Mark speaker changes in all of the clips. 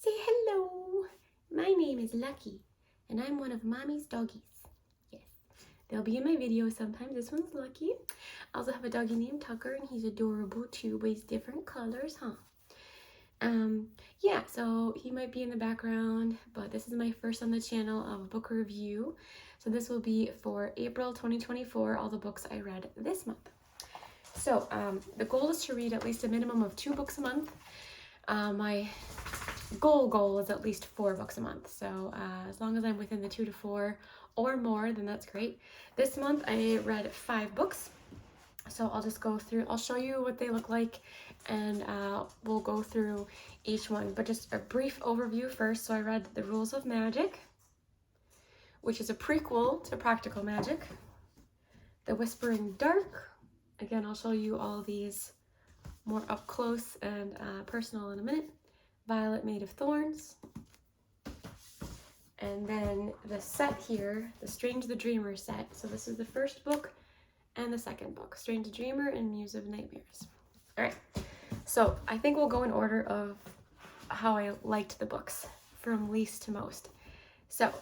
Speaker 1: Say hello. My name is Lucky, and I'm one of Mommy's doggies. Yes, they'll be in my videos sometimes. This one's Lucky. I also have a doggy named Tucker, and he's adorable too, but he's different colors, huh? Yeah, so he might be in the background, but this is my first on the channel of book review. So this will be for April 2024, all the books I read this month. So the goal is to read at least a minimum of 2 books a month. My goal is at least 4 books a month. So as long as I'm within the 2 to 4 or more, then that's great. This month I read 5 books. So I'll just go through, I'll show you what they look like, and we'll go through each one. But just a brief overview first. So I read The Rules of Magic, which is a prequel to Practical Magic. The Whispering Dark. Again, I'll show you all these more up close and personal in a minute. Violet Made of Thorns. And then the set here, the Strange the Dreamer set. So this is the first book and the second book, Strange the Dreamer and Muse of Nightmares. All right, so I think we'll go in order of how I liked the books from least to most. So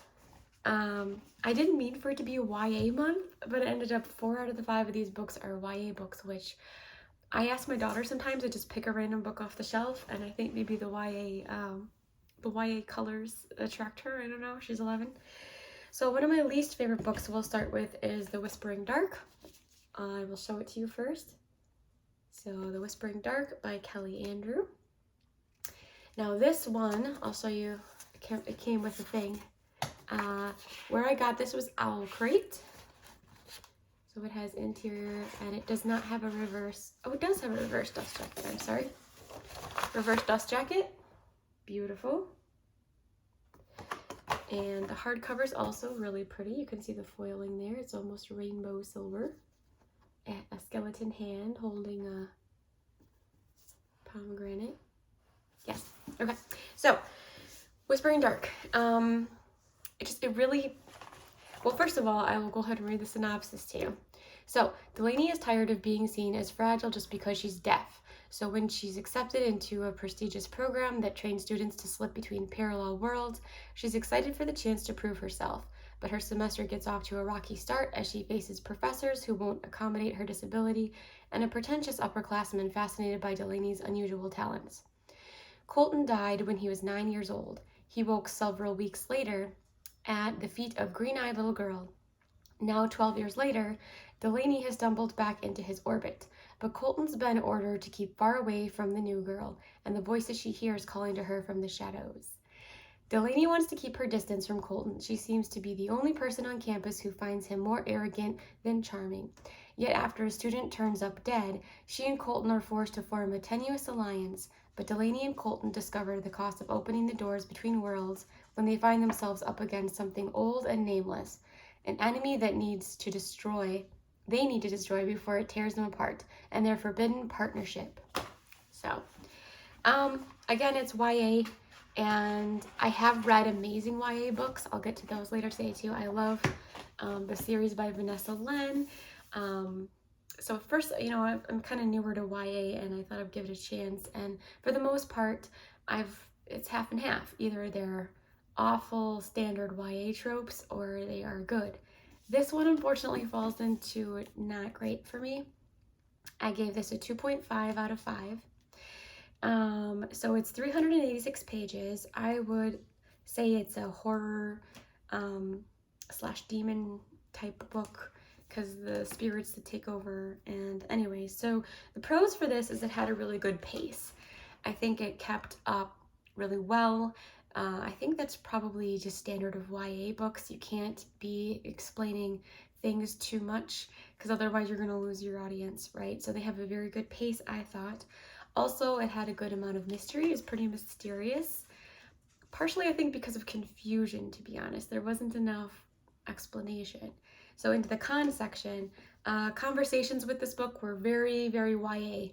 Speaker 1: I didn't mean for it to be a YA month, but it ended up 4 out of the 5 of these books are YA books, which I ask my daughter sometimes to just pick a random book off the shelf, and I think maybe the YA colors attract her. I don't know, she's 11. So one of my least favorite books we'll start with is The Whispering Dark. I will show it to you first. So The Whispering Dark by Kelly Andrew. Now this one, I'll show you, it came with a thing. Where I got this was Owl Crate. So it has interior, and it does not have a reverse, oh, it does have a reverse dust jacket, I'm sorry. Reverse dust jacket, beautiful. And the hardcover is also really pretty. You can see the foiling there. It's almost rainbow silver. A skeleton hand holding a pomegranate. Yes. Okay. So, Whispering Dark. Well, first of all, I will go ahead and read the synopsis to you. So, Delaney is tired of being seen as fragile just because she's deaf. So when she's accepted into a prestigious program that trains students to slip between parallel worlds, she's excited for the chance to prove herself. But her semester gets off to a rocky start as she faces professors who won't accommodate her disability and a pretentious upperclassman fascinated by Delaney's unusual talents. Colton died when he was 9 years old. He woke several weeks later at the feet of green-eyed little girl. Now 12 years later, Delaney has stumbled back into his orbit, but Colton's been ordered to keep far away from the new girl and the voices she hears calling to her from the shadows. Delaney wants to keep her distance from Colton. She seems to be the only person on campus who finds him more arrogant than charming. Yet after a student turns up dead, she and Colton are forced to form a tenuous alliance, but Delaney and Colton discover the cost of opening the doors between worlds when they find themselves up against something old and nameless, an enemy that they need to destroy before it tears them apart, and their forbidden partnership. So, again, it's YA. And I have read amazing YA books. I'll get to those later today too. I love the series by Vanessa Len. So first, I'm kind of newer to YA, and I thought I'd give it a chance. And for the most part, it's half and half. Either they're awful standard YA tropes, or they are good. This one unfortunately falls into not great for me. I gave this a 2.5 out of 5. So it's 386 pages. I would say it's a horror / demon type book because the spirits that take over. And anyway, so the pros for this is it had a really good pace. I think it kept up really well. I think that's probably just standard of YA books. You can't be explaining things too much because otherwise you're going to lose your audience, right? So they have a very good pace, I thought. Also, it had a good amount of mystery. It was pretty mysterious. Partially, I think, because of confusion, to be honest. There wasn't enough explanation. So into the con section, conversations with this book were very, very YA.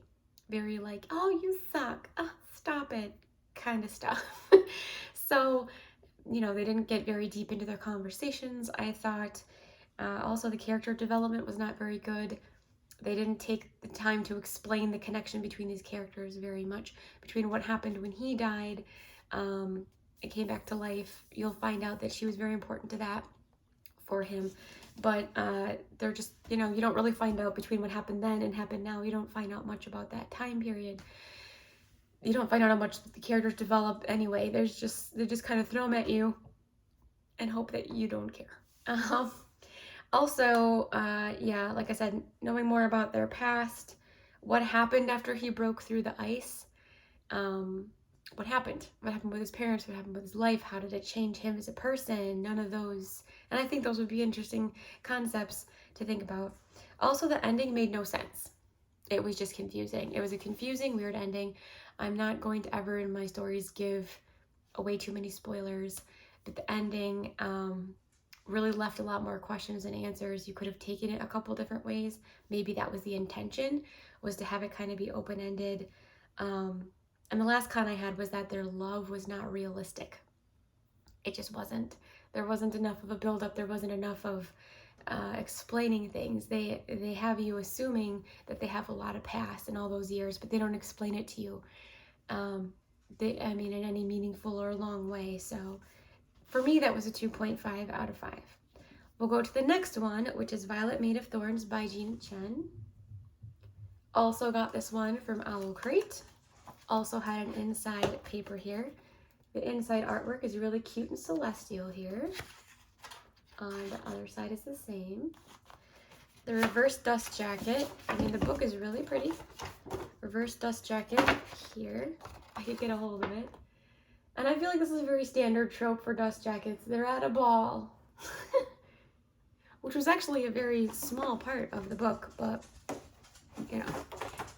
Speaker 1: Very like, oh, you suck. Oh, stop it kind of stuff. So, they didn't get very deep into their conversations, I thought. Also, the character development was not very good. They didn't take the time to explain the connection between these characters very much, between what happened when he died It came back to life. You'll find out that she was very important to that for him. But they're just, you don't really find out between what happened then and happened now. You don't find out much about that time period. You don't find out how much the characters develop anyway. They just kind of throw them at you and hope that you don't care. Also, yeah, like I said, knowing more about their past, what happened after he broke through the ice, what happened with his parents, what happened with his life, how did it change him as a person, none of those. And I think those would be interesting concepts to think about. Also, the ending made no sense. It was just confusing. It was a confusing, weird ending. I'm not going to ever in my stories give away too many spoilers, but the ending really left a lot more questions than answers. You could have taken it a couple different ways. Maybe that was the intention, was to have it kind of be open-ended. And the last con I had was that their love was not realistic. It just wasn't. There wasn't enough of a build-up. There wasn't enough of explaining things. They have you assuming that they have a lot of past in all those years, but they don't explain it to you. In any meaningful or long way. So for me, that was a 2.5 out of 5. We'll go to the next one, which is Violet Made of Thorns by Gina Chen. Also got this one from Owl Crate. Also had an inside paper here. The inside artwork is really cute and celestial here. On the other side is the same. The reverse dust jacket. The book is really pretty. Reverse dust jacket here. I could get a hold of it. And I feel like this is a very standard trope for dust jackets. They're at a ball. Which was actually a very small part of the book, but,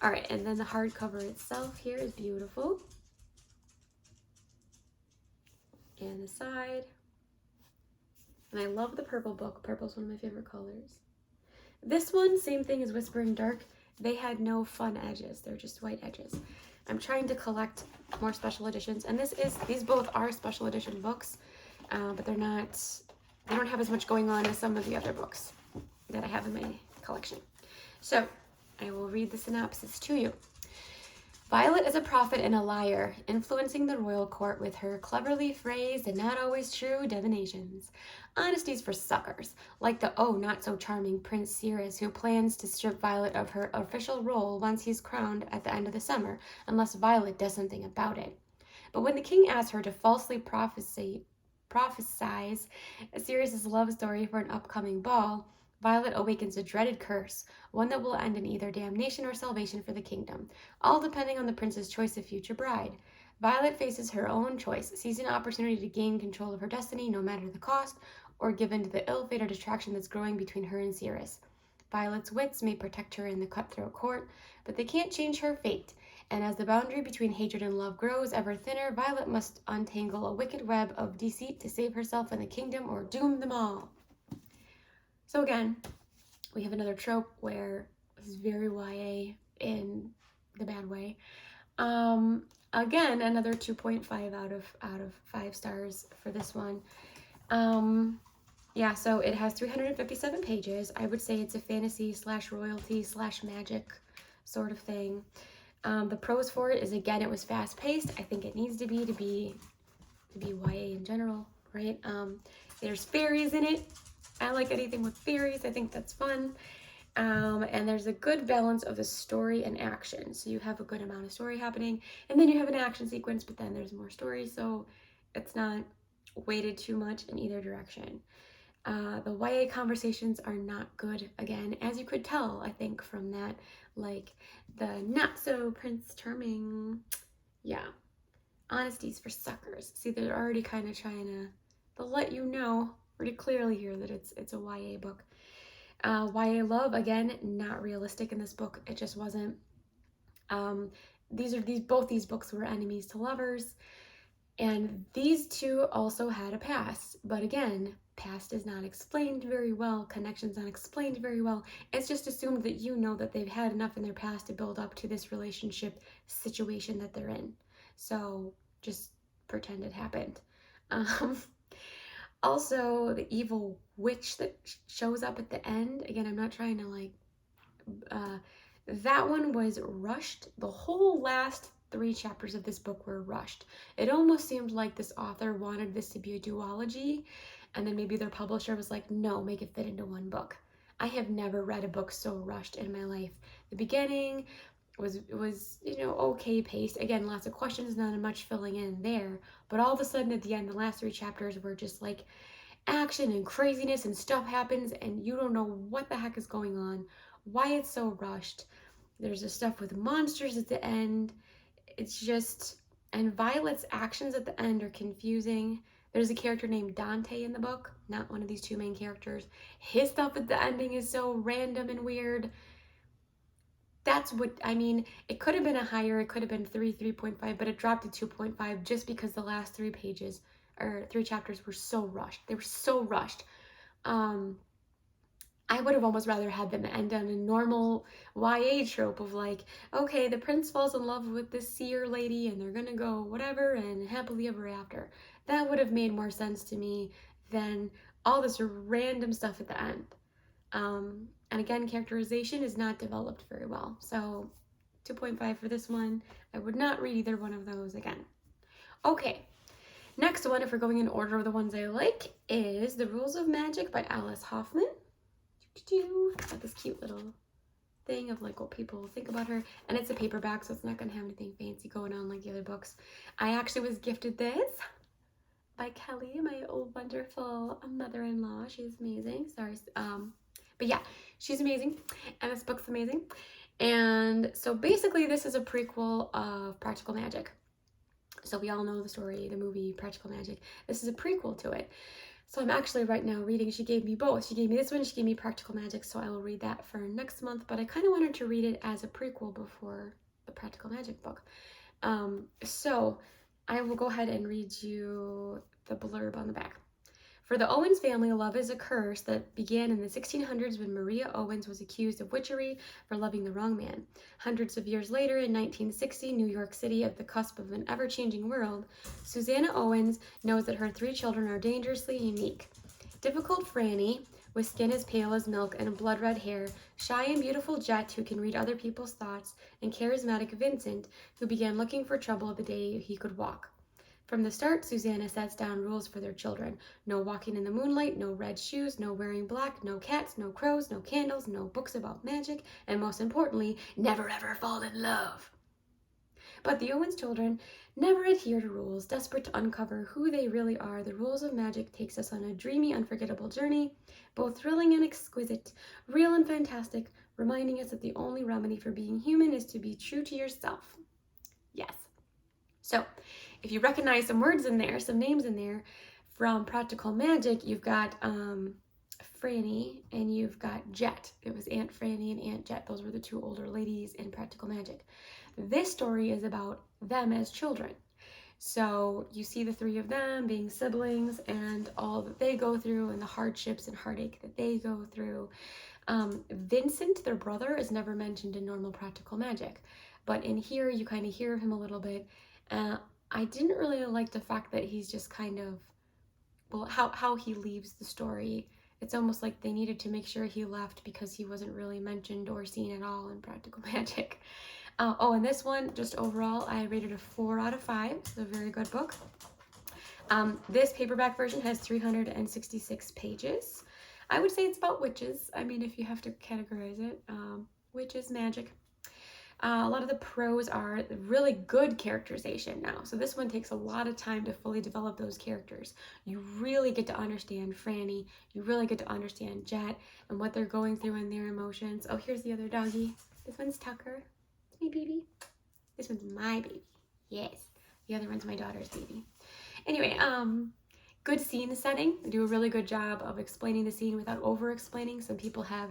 Speaker 1: All right, and then the hardcover itself here is beautiful. And the side. And I love the purple book. Purple's one of my favorite colors. This one, same thing as Whispering Dark. They had no fun edges. They're just white edges. I'm trying to collect more special editions. And these both are special edition books, but they don't have as much going on as some of the other books that I have in my collection. So I will read the synopsis to you. Violet is a prophet and a liar, influencing the royal court with her cleverly phrased and not always true divinations. Honesty's for suckers, like the not-so-charming Prince Sirius, who plans to strip Violet of her official role once he's crowned at the end of the summer, unless Violet does something about it. But when the king asks her to falsely prophesize Sirius's love story for an upcoming ball, Violet awakens a dreaded curse, one that will end in either damnation or salvation for the kingdom, all depending on the prince's choice of future bride. Violet faces her own choice, sees an opportunity to gain control of her destiny no matter the cost, or give in to the ill-fated attraction that's growing between her and Sirius. Violet's wits may protect her in the cutthroat court, but they can't change her fate, and as the boundary between hatred and love grows ever thinner, Violet must untangle a wicked web of deceit to save herself and the kingdom or doom them all. So again, we have another trope where this is very YA in the bad way. Again, another 2.5 out of 5 stars for this one. Yeah, so it has 357 pages. I would say it's a fantasy / royalty / magic sort of thing. The pros for it is, again, it was fast paced. I think it needs to be YA in general, right? There's fairies in it. I like anything with fairies. I think that's fun. And there's a good balance of the story and action. So you have a good amount of story happening, and then you have an action sequence, but then there's more story, so it's not weighted too much in either direction. The YA conversations are not good, again, as you could tell, I think, from that, like, the not-so-Prince Charming, yeah, honesty's for suckers. See, they're already kind of trying to let you know pretty clearly here that it's a YA book. YA love, again, not realistic in this book. It just wasn't. Both these books were enemies to lovers, and these two also had a past. But again, past is not explained very well. Connection's not explained very well. It's just assumed that you know that they've had enough in their past to build up to this relationship situation that they're in. So just pretend it happened. Also, the evil witch that shows up at the end, again, I'm not trying to that one was rushed. The whole last 3 chapters of this book were rushed. It almost seemed like this author wanted this to be a duology, and then maybe their publisher was like, no, make it fit into one book. I have never read a book so rushed in my life. The beginning was okay paced. Again, lots of questions, not much filling in there, but all of a sudden at the end, the last 3 chapters were just like action and craziness, and stuff happens and you don't know what the heck is going on, why it's so rushed. There's this stuff with monsters at the end. It's just, and Violet's actions at the end are confusing. There's a character named Dante in the book, not one of these 2 main characters. His stuff at the ending is so random and weird. That's what, I mean, it could have been a higher, it could have been 3.5, but it dropped to 2.5 just because the last 3 pages, or 3 chapters were so rushed. They were so rushed. I would have almost rather had them end on a normal YA trope of like, okay, the prince falls in love with this seer lady and they're gonna go whatever and happily ever after. That would have made more sense to me than all this random stuff at the end. And again, characterization is not developed very well. So 2.5 for this one. I would not read either one of those again. Okay, next one, if we're going in order of the ones I like, is The Rules of Magic by Alice Hoffman. Got this cute little thing of like what people think about her, and it's a paperback, so it's not gonna have anything fancy going on like the other books. I actually was gifted this by Kelly, my old wonderful mother-in-law. She's amazing. Sorry, but yeah, she's amazing, and this book's amazing. And so basically this is a prequel of Practical Magic. So we all know the story, the movie Practical Magic. This is a prequel to it. So I'm actually right now reading, she gave me both. She gave me this one, she gave me Practical Magic, so I will read that for next month, but I kind of wanted to read it as a prequel before the Practical Magic book. So I will go ahead and read you the blurb on the back. For the Owens family, love is a curse that began in the 1600s when Maria Owens was accused of witchery for loving the wrong man. Hundreds of years later, in 1960, New York City, at the cusp of an ever-changing world, Susanna Owens knows that her 3 children are dangerously unique. Difficult Franny, with skin as pale as milk and blood-red hair, shy and beautiful Jet, who can read other people's thoughts, and charismatic Vincent, who began looking for trouble the day he could walk. From the start, Susanna sets down rules for their children. No walking in the moonlight, no red shoes, no wearing black, no cats, no crows, no candles, no books about magic, and most importantly, never ever fall in love. But the Owens children never adhere to rules. Desperate to uncover who they really are, The Rules of Magic takes us on a dreamy, unforgettable journey, both thrilling and exquisite, real and fantastic, reminding us that the only remedy for being human is to be true to yourself. Yes. So, if you recognize some words in there, some names in there from Practical Magic, you've got Franny and you've got Jet. It was Aunt Franny and Aunt Jet. Those were the 2 older ladies in Practical Magic. This story is about them as children. So you see the 3 of them being siblings and all that they go through and the hardships and heartache that they go through. Vincent, their brother, is never mentioned in normal Practical Magic, but in here you kind of hear of him a little bit. I didn't really like the fact that he's just kind of, well, how he leaves the story. It's almost like they needed to make sure he left because he wasn't really mentioned or seen at all in Practical Magic. And this one, just overall, I rated a 4 out of 5. It's a very good book. This paperback version has 366 pages. I would say it's about witches. I mean, if you have to categorize it, witches, magic. A lot of the pros are really good characterization now. So this one takes a lot of time to fully develop those characters. You really get to understand Franny. You really get to understand Jet and what they're going through and their emotions. Oh, here's the other doggy. This one's Tucker. It's my baby. This one's my baby. Yes. The other one's my daughter's baby. Anyway, good scene setting. They do a really good job of explaining the scene without over-explaining. Some people have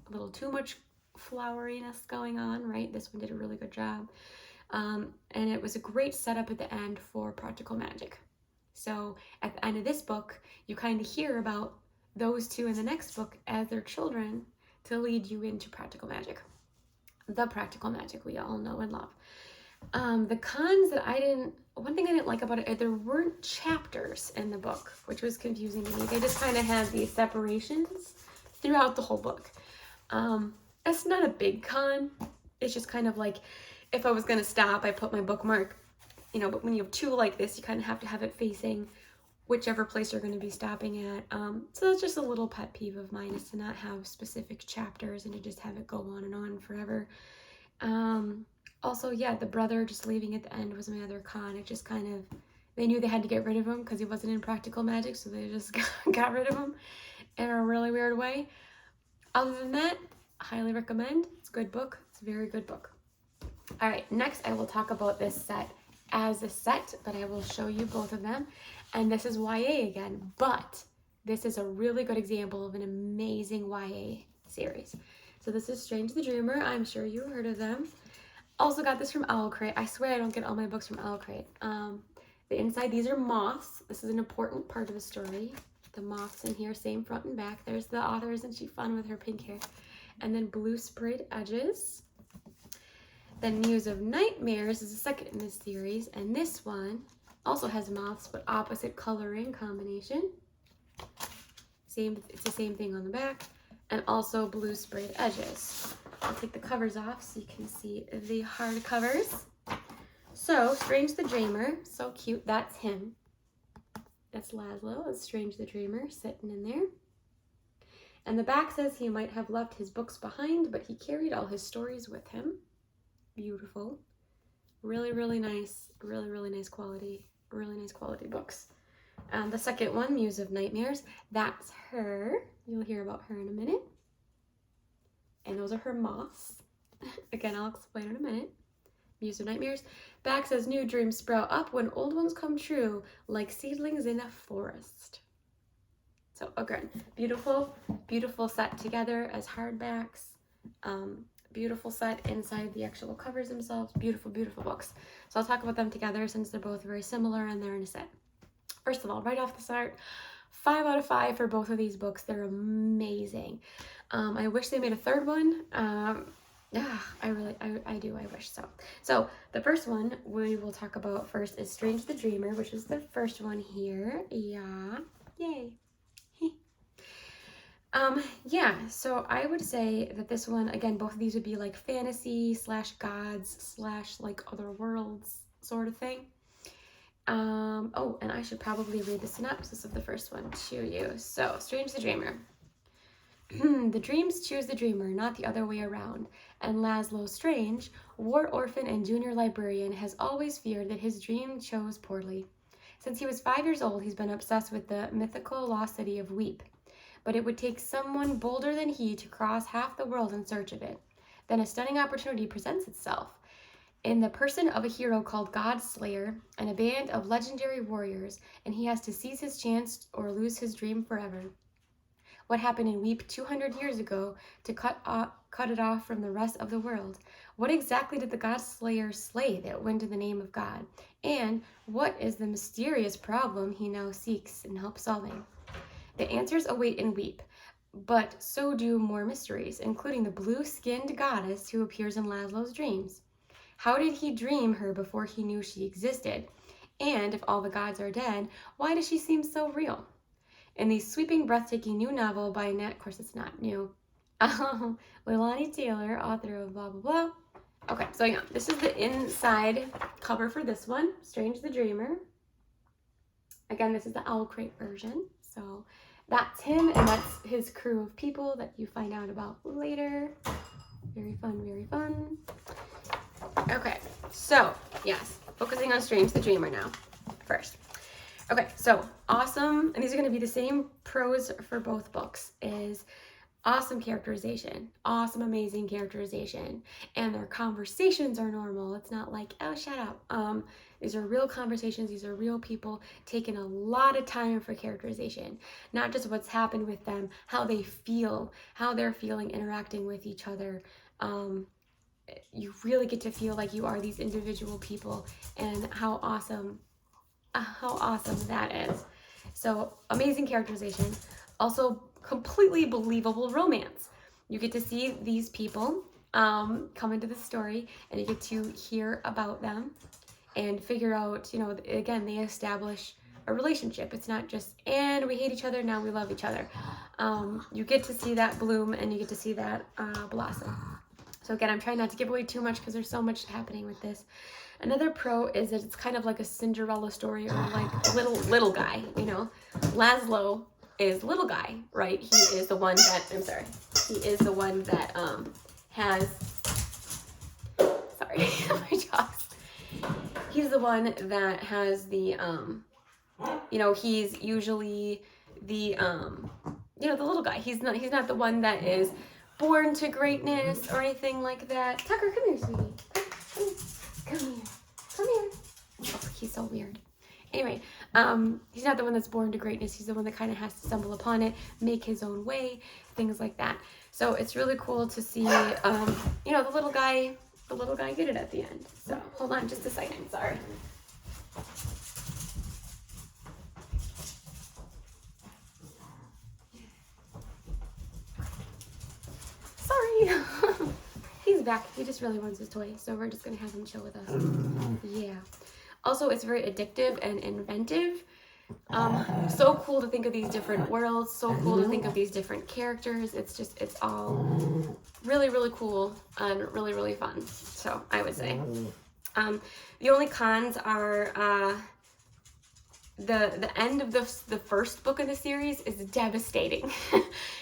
Speaker 1: a little too much floweriness going on, right? This one did a really good job. And it was a great setup at the end for Practical Magic. So at the end of this book, you kind of hear about those 2 in the next book as their children to lead you into Practical Magic. The Practical Magic we all know and love. The cons that one thing I didn't like about it, there weren't chapters in the book, which was confusing to me. They just kind of had these separations throughout the whole book. It's not a big con. It's just kind of like, if I was going to stop, I put my bookmark, you know, but when you have two like this, you kind of have to have it facing whichever place you're going to be stopping at. So that's just a little pet peeve of mine, is to not have specific chapters and to just have it go on and on forever. Also, yeah, the brother just leaving at the end was my other con. It just kind of, they knew they had to get rid of him because he wasn't in practical magic, so they just got rid of him in a really weird way. Other than that, highly recommend. It's a good book. It's a very good book. All right, next I will talk about this set as a set, but I will show you both of them. And this is YA again, but this is a really good example of an amazing YA series. So this is Strange the Dreamer. I'm sure you heard of them. Also got this from Owl Crate. I swear I don't get all my books from Owl Crate. The inside, these are moths. This is an important part of the story. The moths in here, same front and back. There's the author. Isn't she fun with her pink hair? And then blue sprayed edges. Then Muse of Nightmares is the second in this series, and this one also has moths, but opposite coloring combination. It's the same thing on the back, and also blue sprayed edges. I'll take the covers off so you can see the hard covers. So, Strange the Dreamer, so cute. That's him. That's Laszlo, as Strange the Dreamer, sitting in there. And the back says he might have left his books behind, but he carried all his stories with him. Beautiful. Really, really nice. Really nice quality. Really nice quality books. The second one, Muse of Nightmares, that's her. You'll hear about her in a minute. And those are her moths. Again, I'll explain in a minute. Muse of Nightmares. Back says, new dreams sprout up when old ones come true, like seedlings in a forest. So again, beautiful, beautiful set together as hardbacks. Beautiful set inside the actual covers themselves. Beautiful, beautiful books. So I'll talk about them together since they're both very similar and they're in a set. First of all, right off the start, 5 out of 5 for both of these books. They're amazing. I wish they made a third one. I wish so. So the first one we will talk about first is Strange the Dreamer, which is the first one here. Yeah, yay. Yeah, so I would say that this one, again, both of these would be like fantasy / gods / like other worlds sort of thing. Oh, and I should probably read the synopsis of the first one to you. So, Strange the Dreamer. The dreams choose the dreamer, not the other way around. And Laszlo Strange, war orphan and junior librarian, has always feared that his dream chose poorly. Since he was 5 years old, he's been obsessed with the mythical lost city of Weep. But it would take someone bolder than he to cross half the world in search of it. Then a stunning opportunity presents itself. In the person of a hero called God Slayer and a band of legendary warriors, and he has to seize his chance or lose his dream forever. What happened in Weep 200 years ago to cut it off from the rest of the world? What exactly did the God Slayer slay that went in the name of God? And what is the mysterious problem he now seeks and help solving? The answers await in Weep, but so do more mysteries, including the blue-skinned goddess who appears in Laszlo's dreams. How did he dream her before he knew she existed? And if all the gods are dead, why does she seem so real? In the sweeping, breathtaking new novel by of course it's not new, Leilani Taylor, author of blah, blah, blah. Okay, so yeah, this is the inside cover for this one, Strange the Dreamer. Again, this is the Owl Crate version. So that's him, and that's his crew of people that you find out about later. Very fun, very fun. Okay, so yes, focusing on Strange the Dreamer now first. Okay, so awesome, and these are going to be the same pros for both books, is awesome characterization, awesome, amazing characterization, and their conversations are normal. It's not like, oh, shut up. These are real conversations. These are real people taking a lot of time for characterization, not just what's happened with them, how they feel, how they're feeling, interacting with each other. You really get to feel like you are these individual people, and how awesome that is. So amazing characterization. Also completely believable romance. You get to see these people come into the story, and you get to hear about them and figure out, you know, again, they establish a relationship. It's not just, and we hate each other, now we love each other. You get to see that bloom, and you get to see that blossom. So again, I'm trying not to give away too much because there's so much happening with this. Another pro is that it's kind of like a Cinderella story, or like little guy, you know. Laszlo is little guy, right? He is the one that, I'm sorry, he is the one that has, sorry, my jaws. He's the one that has the, you know, he's usually the, you know, the little guy. He's not the one that is born to greatness or anything like that. Tucker, come here, sweetie. Come here. Come here. Oh, he's so weird. Anyway, he's not the one that's born to greatness. He's the one that kind of has to stumble upon it, make his own way, things like that. So it's really cool to see, you know, the little guy get it at the end. So hold on just a second. Sorry. Sorry. He's back. He just really wants his toy, so we're just gonna have him chill with us. Yeah. Also, it's very addictive and inventive. So cool to think of these different worlds. So cool to think of these different characters. It's all really, really cool and really, really fun. So I would say. The only cons are the end of the first book of the series is devastating.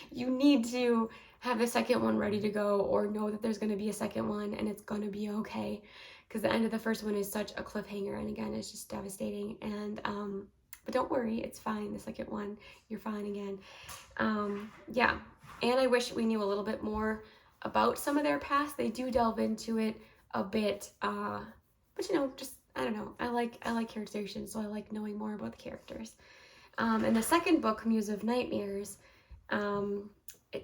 Speaker 1: You need to have the second one ready to go, or know that there's going to be a second one and it's going to be okay, because the end of the first one is such a cliffhanger, and again, it's just devastating. And but don't worry, it's fine. The second one, you're fine again. Yeah, and I wish we knew a little bit more about some of their past. They do delve into it a bit, but you know, just, I don't know, I like characterization, so I like knowing more about the characters. And the second book, Muse of Nightmares,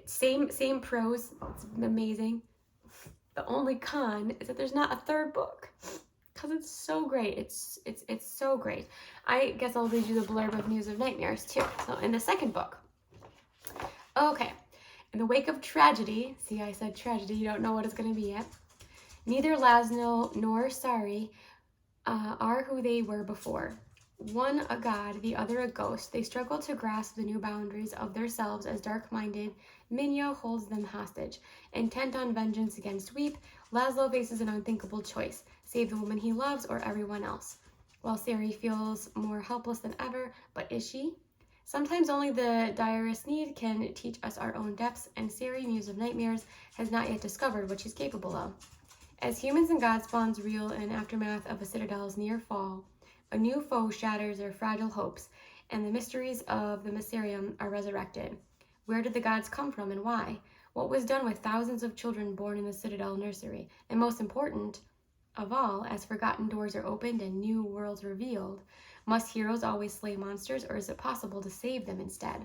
Speaker 1: same pros, it's amazing. The only con is that there's not a third book, because it's so great. It's so great. I guess I'll read you the blurb of Muse of Nightmares too. So in the second book, okay, in the wake of tragedy, see, I said tragedy, you don't know what it's going to be yet. Neither Laszlo nor Sari are who they were before. One a god, the other a ghost, they struggle to grasp the new boundaries of themselves as dark-minded Minyo holds them hostage. Intent on vengeance against Weep, Laszlo faces an unthinkable choice: save the woman he loves or everyone else. While Sari feels more helpless than ever, but is she? Sometimes only the direst need can teach us our own depths, and Sari, Muse of Nightmares, has not yet discovered what she's capable of. As humans and god spawns reel in aftermath of a citadel's near fall, a new foe shatters their fragile hopes, and the mysteries of the Mysterium are resurrected. Where did the gods come from and why? What was done with thousands of children born in the Citadel nursery? And most important of all, as forgotten doors are opened and new worlds revealed, must heroes always slay monsters, or is it possible to save them instead?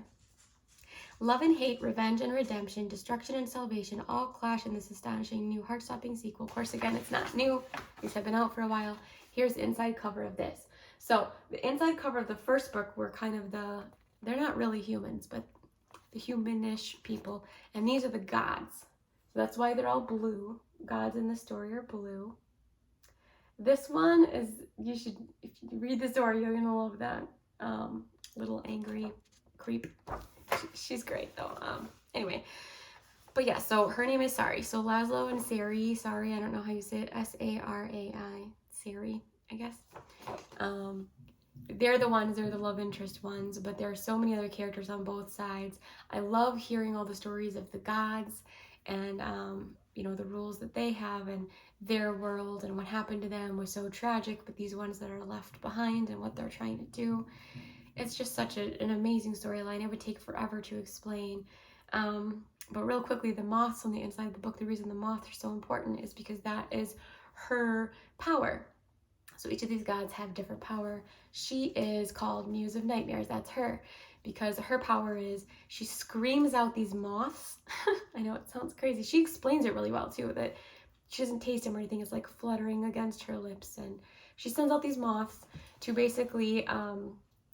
Speaker 1: Love and hate, revenge and redemption, destruction and salvation all clash in this astonishing new heart-stopping sequel. Of course, again, it's not new. These have been out for a while. Here's the inside cover of this. So the inside cover of the first book were kind of they're not really humans, but the humanish people. And these are the gods. So that's why they're all blue. Gods in the story are blue. This one is, if you read the story, you're gonna love that little angry creep. She's great though. Anyway, but yeah, so her name is Sari. So Laszlo and Sari, I don't know how you say it, S-A-R-A-I, Sari, I guess. They're the love interest ones, but there are so many other characters on both sides. I love hearing all the stories of the gods and, you know, the rules that they have and their world, and what happened to them was so tragic, but these ones that are left behind and what they're trying to do. It's just such an amazing storyline. It would take forever to explain. But real quickly, the moths on the inside of the book, the reason the moths are so important is because that is her power. So each of these gods have different power. She is called Muse of Nightmares. That's her, because her power is she screams out these moths. I know it sounds crazy. She explains it really well too, that she doesn't taste them or anything. It's like fluttering against her lips, and she sends out these moths to basically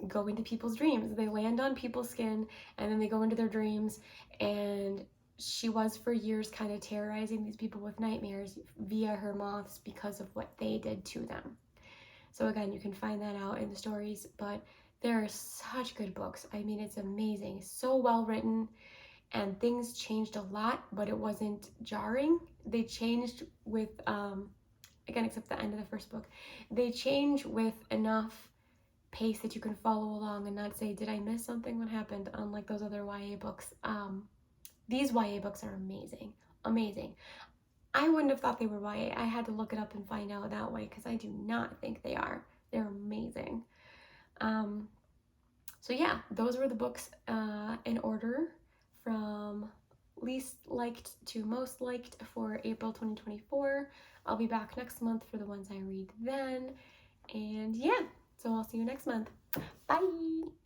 Speaker 1: go into people's dreams. They land on people's skin and then they go into their dreams, and she was for years kind of terrorizing these people with nightmares via her moths because of what they did to them. So again, you can find that out in the stories, but there are such good books. I mean, it's amazing, so well written, and things changed a lot, but it wasn't jarring. They changed with, again, except the end of the first book, they change with enough pace that you can follow along and not say, did I miss something? What happened? Unlike those other YA books. These YA books are amazing. Amazing. I wouldn't have thought they were YA. I had to look it up and find out that way because I do not think they are. They're amazing. So yeah, those were the books in order from least liked to most liked for April 2024. I'll be back next month for the ones I read then. And yeah, so I'll see you next month. Bye!